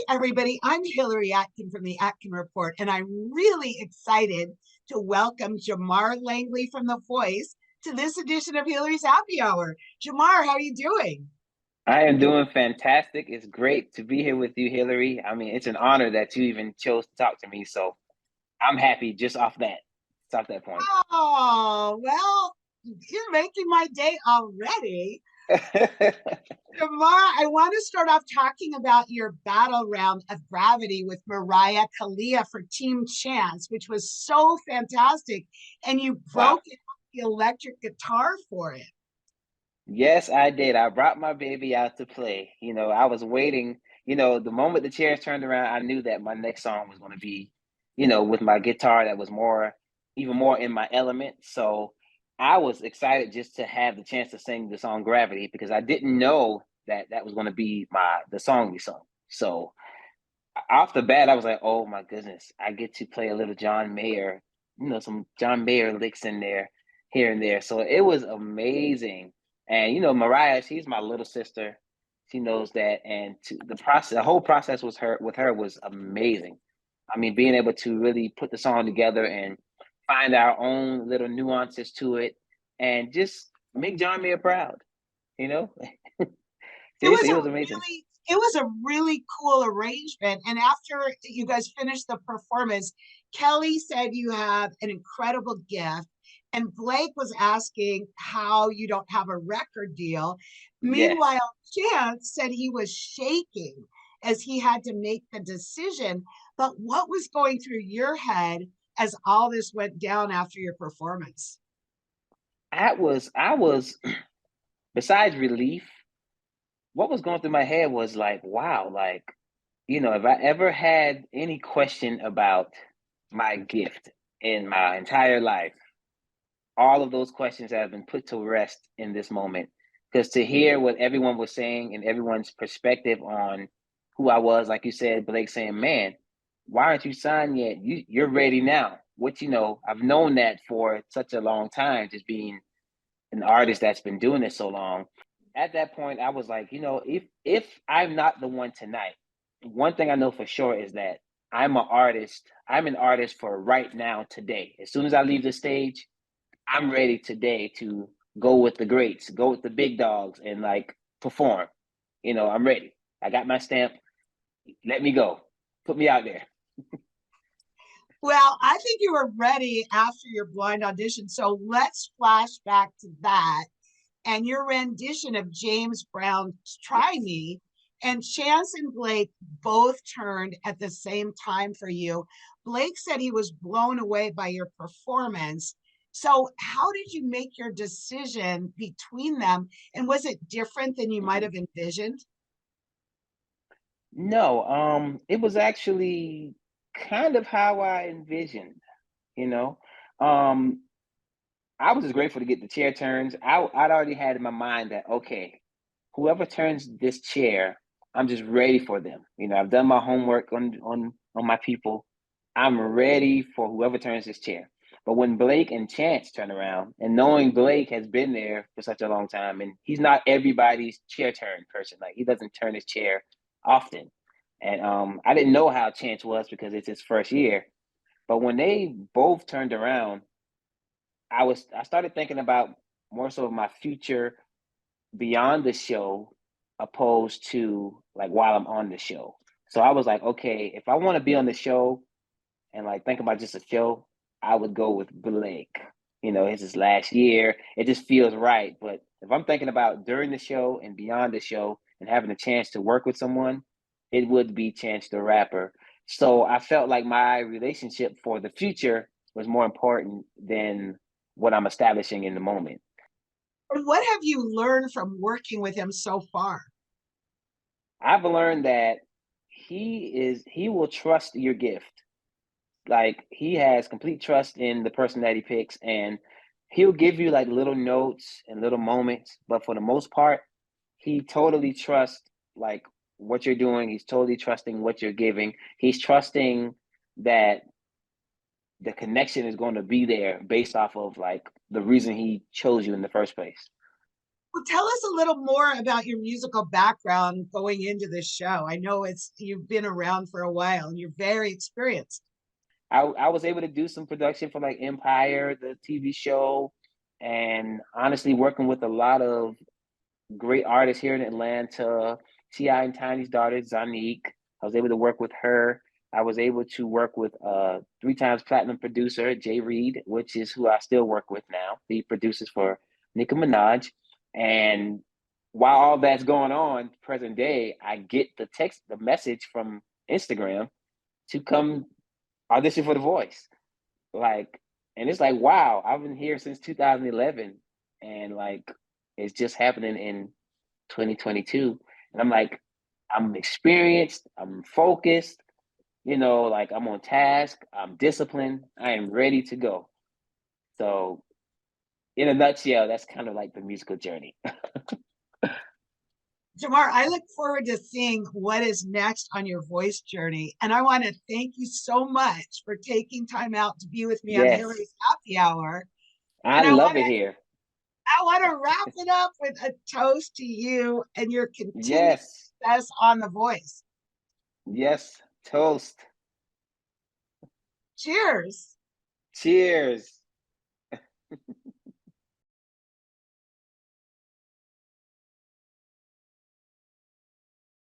everybody. I'm Hillary Atkin from the Atkin Report, and I'm really excited to welcome Jamar Langley from The Voice to this edition of Hillary's Happy Hour. Jamar, how are you doing? I am doing fantastic. It's great to be here with you, Hillary. I mean, it's an honor that you even chose to talk to me. So I'm happy just off that point. Oh, well, you're making my day already. Jamar, I want to start off talking about your battle round of Gravity with Mariah Kalia for Team Chance, which was so fantastic. And you Wow. broke out the electric guitar for it. Yes, I did. I brought my baby out to play. I was waiting. The moment the chairs turned around, I knew that my next song was going to be, with my guitar that was even more in my element. So I was excited just to have the chance to sing the song Gravity because I didn't know that that was going to be the song we sung. So off the bat, I was like, oh my goodness, I get to play a little John Mayer, some John Mayer licks in there, here and there. So it was amazing. And Mariah, she's my little sister. She knows that. And the whole process with her was amazing. I mean, being able to really put the song together and find our own little nuances to it and just make John Mayer proud, you know? It was Seriously, it a was amazing. really cool arrangement. And after you guys finished the performance, Kelly said you have an incredible gift. And Blake was asking how you don't have a record deal. Yes. Meanwhile, Chance said he was shaking as he had to make the decision. But what was going through your head as all this went down after your performance? I was besides relief, what was going through my head was like, wow, like, if I ever had any question about my gift in my entire life, all of those questions have been put to rest in this moment. Because to hear what everyone was saying and everyone's perspective on who I was, like you said, Blake saying, man, why aren't you signed yet? You're ready now. Which, I've known that for such a long time, just being an artist that's been doing this so long. At that point, I was like, if I'm not the one tonight, one thing I know for sure is that I'm an artist. I'm an artist for right now, today. As soon as I leave the stage, I'm ready today to go with the greats, go with the big dogs, and like perform. I'm ready. I got my stamp. Let me go. Put me out there. Well, I think you were ready after your blind audition. So let's flash back to that and your rendition of James Brown's Try Me. And Chance and Blake both turned at the same time for you. Blake said he was blown away by your performance. So, how did you make your decision between them? And was it different than you might Mhm. have envisioned? No, it was actually kind of how I envisioned, you know. Um, I was just grateful to get the chair turns. I'd already had in my mind that okay, whoever turns this chair, I'm just ready for them. I've done my homework on my people. I'm ready for whoever turns this chair. But when Blake and Chance turn around, and knowing Blake has been there for such a long time, and he's not everybody's chair turn person, like he doesn't turn his chair often. And I didn't know how Chance was because it's his first year. But when they both turned around, I started thinking about more so of my future beyond the show opposed to like while I'm on the show. So I was like, okay, if I want to be on the show and like think about just a show, I would go with Blake. It's his last year. It just feels right. But if I'm thinking about during the show and beyond the show and having a chance to work with someone, it would be Chance the Rapper. So I felt like my relationship for the future was more important than what I'm establishing in the moment. And what have you learned from working with him so far? I've learned that he will trust your gift. Like he has complete trust in the person that he picks, and he'll give you like little notes and little moments, but for the most part, he totally trusts like what you're doing. He's totally trusting what you're giving. He's trusting that the connection is going to be there based off of like the reason he chose you in the first place. Well, tell us a little more about your musical background going into this show. I know you've been around for a while and you're very experienced. I was able to do some production for like Empire, the TV show, and honestly working with a lot of great artists here in Atlanta. T.I. and Tiny's daughter, Zanique. I was able to work with her. I was able to work with 3 times platinum producer, Jay Reed, which is who I still work with now. He produces for Nicki Minaj. And while all that's going on, present day, I get the message from Instagram to come audition for The Voice. Like, and it's like, wow, I've been here since 2011, and like, it's just happening in 2022. And I'm like, I'm experienced, I'm focused, like I'm on task, I'm disciplined, I am ready to go. So, in a nutshell, that's kind of like the musical journey. Jamar, I look forward to seeing what is next on your voice journey. And I want to thank you so much for taking time out to be with me on Yes, Hillary's Happy Hour. I And love it here. I want to wrap it up with a toast to you and your continued Yes, success on The Voice. yes, toast. Cheers. Cheers.